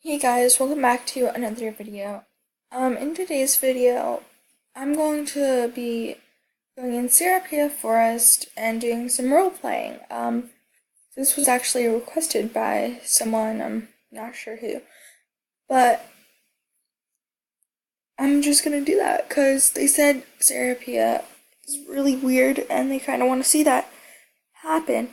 Hey guys, welcome back to another video. In today's video, I'm going to be going in Serapia Forest and doing some role playing. This was actually requested by someone, I'm not sure who, but I'm just gonna do that because they said Serapia is really weird and they kind of want to see that happen.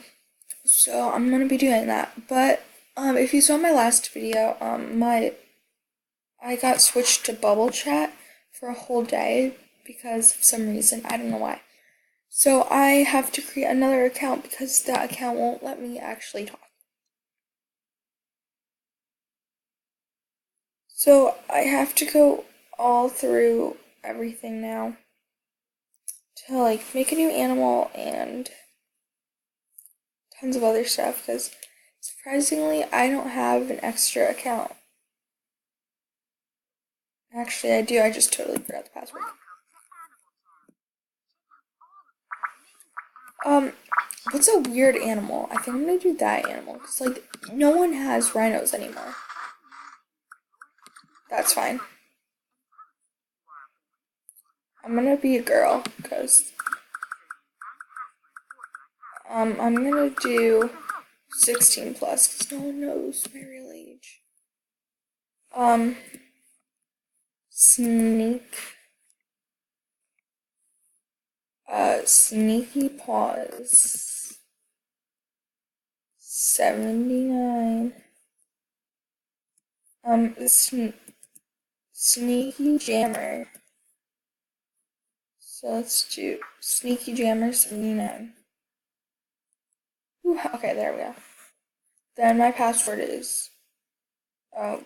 So I'm gonna be doing that. But if you saw my last video, I got switched to bubble chat for a whole day because of some reason. I don't know why. So I have to create another account because that account won't let me actually talk. So I have to go all through everything now to like make a new animal and tons of other stuff because surprisingly I don't have an extra account. Actually I do, I just totally forgot the password. What's a weird animal? I think I'm gonna do that animal because like no one has rhinos anymore. That's fine. I'm gonna be a girl because I'm gonna do 16 plus because no one knows my real age. Sneak. Sneaky paws. 79. Sneaky jammer. So let's do sneaky jammer 79. Ooh, okay, there we go. Then my password is.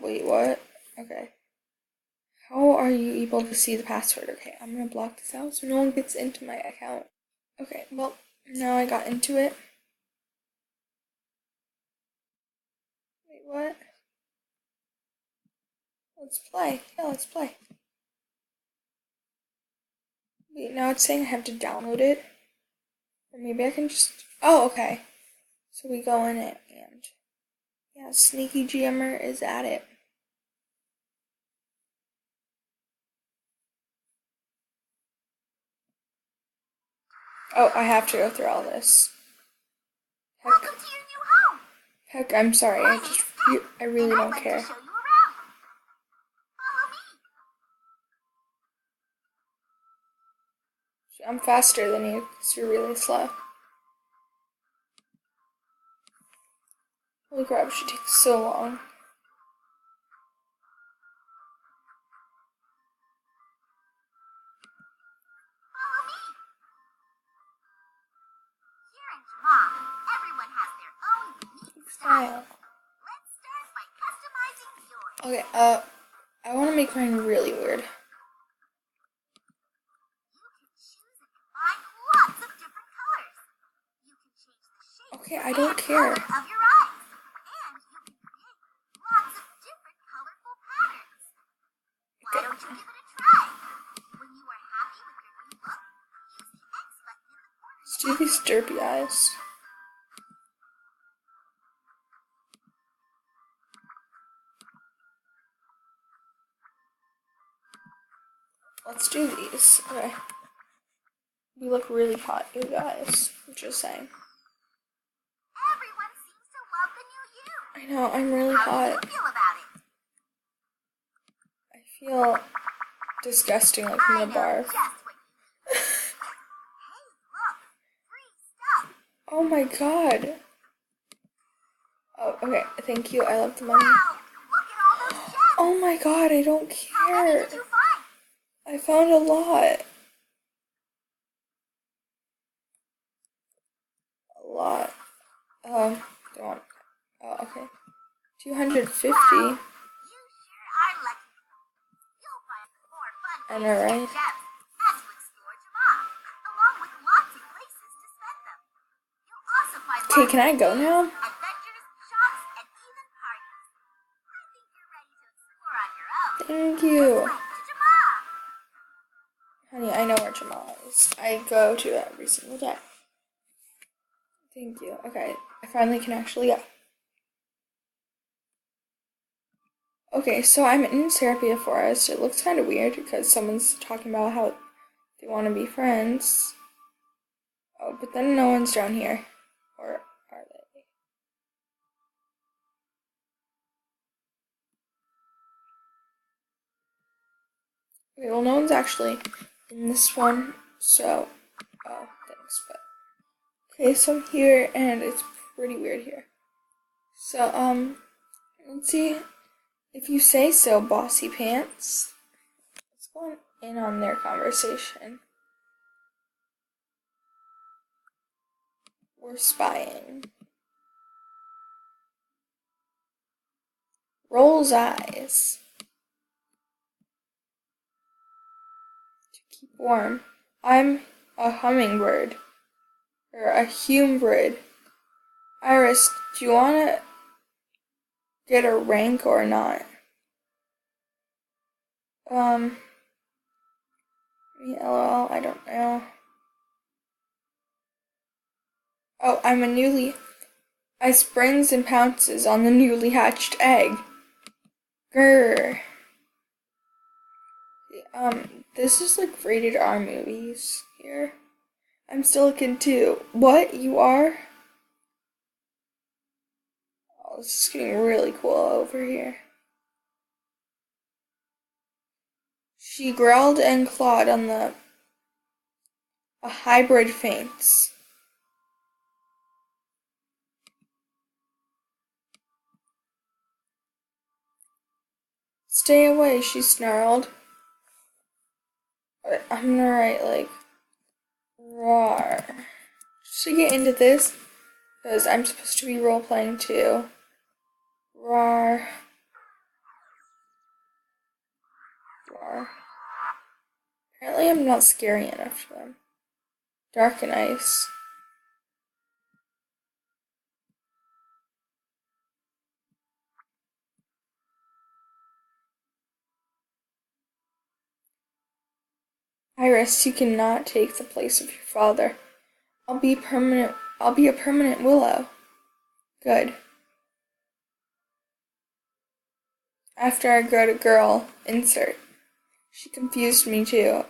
Wait, what? Okay. How are you able to see the password? Okay, I'm gonna block this out so no one gets into my account. Okay, well, now I got into it. Wait, what? Let's play. Yeah, let's play. Wait, now it's saying I have to download it. Or maybe I can just. Oh, okay. So we go in it and. Yeah, Sneaky Jammer is at it. Oh, I have to go through all this. Heck. Welcome to your new home. Heck, I'm sorry. I really don't care. Follow me. I'm faster than you because you're really slow. Holy crap, she takes so long. Follow me. Here in Jamaa, everyone has their own unique style. Let's start by customizing yours. Okay, I want to make mine really weird. You can choose and combine lots of different colors. You can change the shape Okay, I don't and care. color of your eyes. And you can create lots of different colorful patterns. Why don't you give it a try? When you are happy with your new look, use the X button in the corner. Let's do these derpy eyes. Let's do these. Okay. We look really hot, you guys. I'm just saying. Everyone seems to love the new you. I know, I'm really How do you hot. feel about it? I feel disgusting, like I'm I gonna know barf. just what you mean. Hey, look, free stuff. Oh my god. Oh, okay, thank you. I love the money. Wow, look at all those gems. Oh my god, I don't How many care. did you find? I found a lot. A lot. Don't. Oh, okay. 250. Wow, you sure are lucky. You'll find more fun I ways know, to right? get gems as you explore Jamaa, along with lots of places to spend them. You'll also find Okay, lots can I of go games, now? adventures, shops, and even parties. I think you're ready to explore on your own. Thank you. Let's head to Jamaa. Honey, I know where Jamal is. I go to it every single day. Thank you. Okay, I finally can actually go. Okay, so I'm in Serapia Forest. It looks kind of weird because someone's talking about how they want to be friends. Oh, but then no one's down here. Or are they? Okay, well, no one's actually in this one, so, oh, thanks, but. Okay, so I'm here, and it's pretty weird here. So, let's see. If you say so, bossy pants. Let's go in on their conversation. We're spying. Rolls eyes. To keep warm. I'm a hummingbird. Or a hummingbird. Iris, do you want to get a rank or not? LOL, I don't know. Oh, I springs and pounces on the newly hatched egg. Grr. This is like rated R movies here. I'm still a kid too. What? You are? Oh, this is getting really cool over here. She growled and clawed on a hybrid faints. Stay away, she snarled. I'm gonna write like roar. Just to get into this, because I'm supposed to be role playing too. Roar. Roar. Apparently I'm not scary enough for them. Dark and ice. Iris, you cannot take the place of your father. I'll be a permanent willow. Good. After I grow to girl, insert. She confused me too.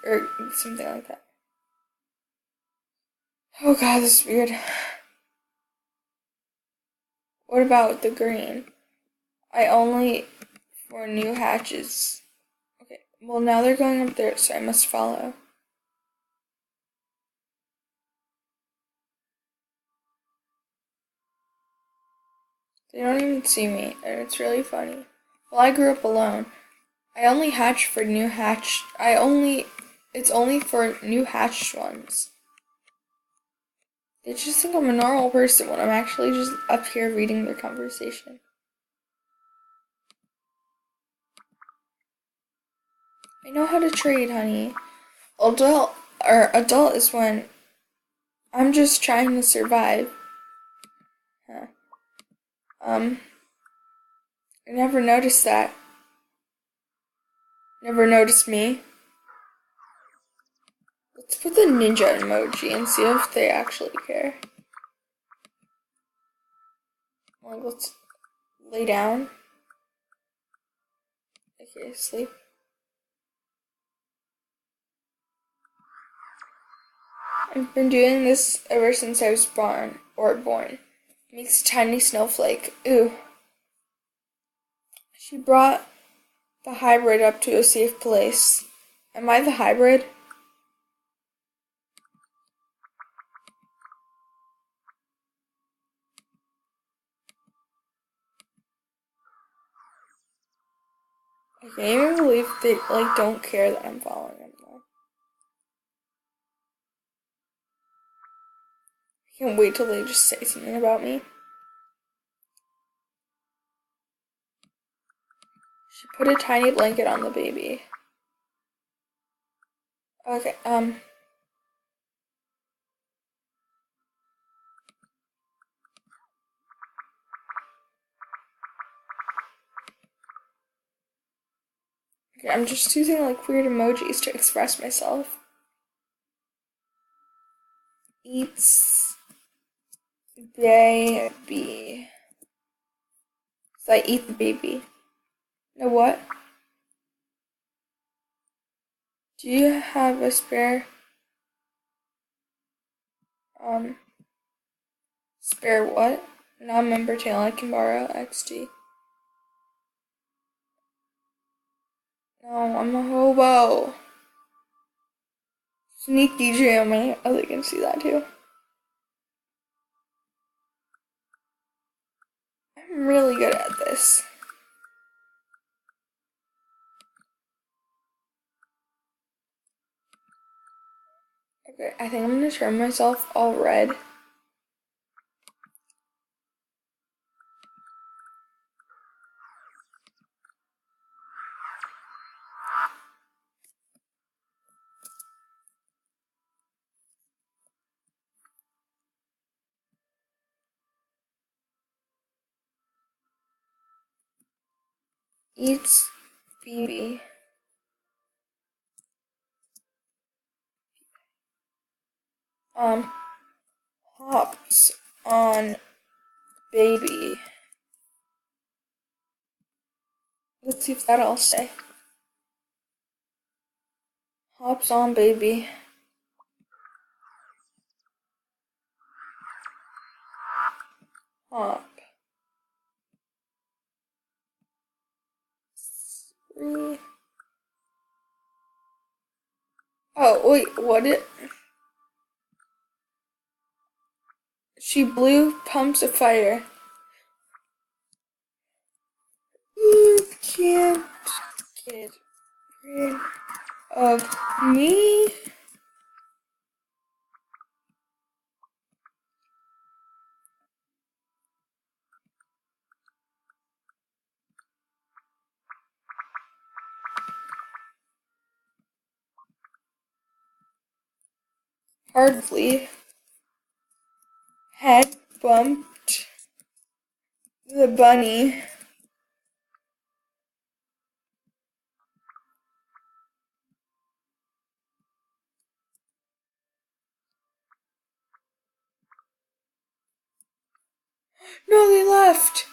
Or something like that. Oh god, this is weird. What about the green? I only for new hatches. Okay, well now they're going up there, so I must follow. They don't even see me, and it's really funny. Well, I grew up alone. I only hatch for new hatched. It's only for new hatched ones. They just think I'm a normal person when I'm actually just up here reading their conversation. I know how to trade, honey. Adult is when I'm just trying to survive. Huh. I never noticed that. Never noticed me. Let's put the ninja emoji and see if they actually care. Like, let's lay down. Okay, sleep. I've been doing this ever since I was born. Makes a tiny snowflake. Ooh. She brought the hybrid up to a safe place. Am I the hybrid? I can't even believe they don't care that I'm following them though. I can't wait till they just say something about me. She put a tiny blanket on the baby. Okay, I'm just using like weird emojis to express myself. Eats baby. I eat the baby. No what? Do you have a spare spare what? Non-member channel I can borrow XD. No, I'm a hobo. Sneaky Jammy. Oh, they can see that too. I'm really good at this. Okay, I think I'm gonna turn myself all red. Eats baby. Hops on baby. Let's see if that'll stay. Hops on baby. Hop. 3. Oh, wait, what it? She blew pumps of fire. You can't get rid of me. Hardly. Head bumped the bunny. No, they left.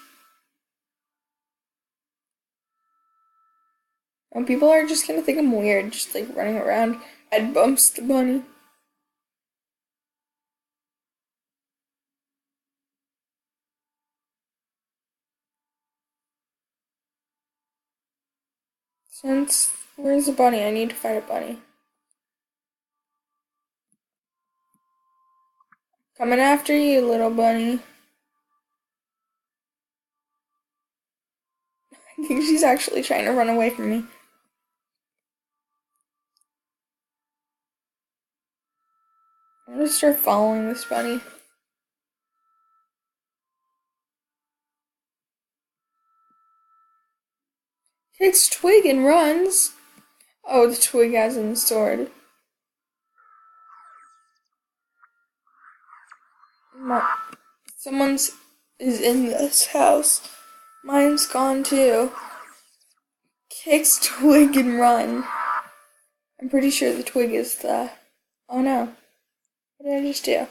And people are just gonna think I'm weird, just like running around. Head bumps the bunny. Where's the bunny? I need to find a bunny. Coming after you, little bunny. I think she's actually trying to run away from me. I'm gonna start following this bunny. Takes twig and runs. Oh, the twig has in the sword. Someone's is in this house. Mine's gone too. Kicks twig and run. I'm pretty sure the twig is the. Oh no. What did I just do?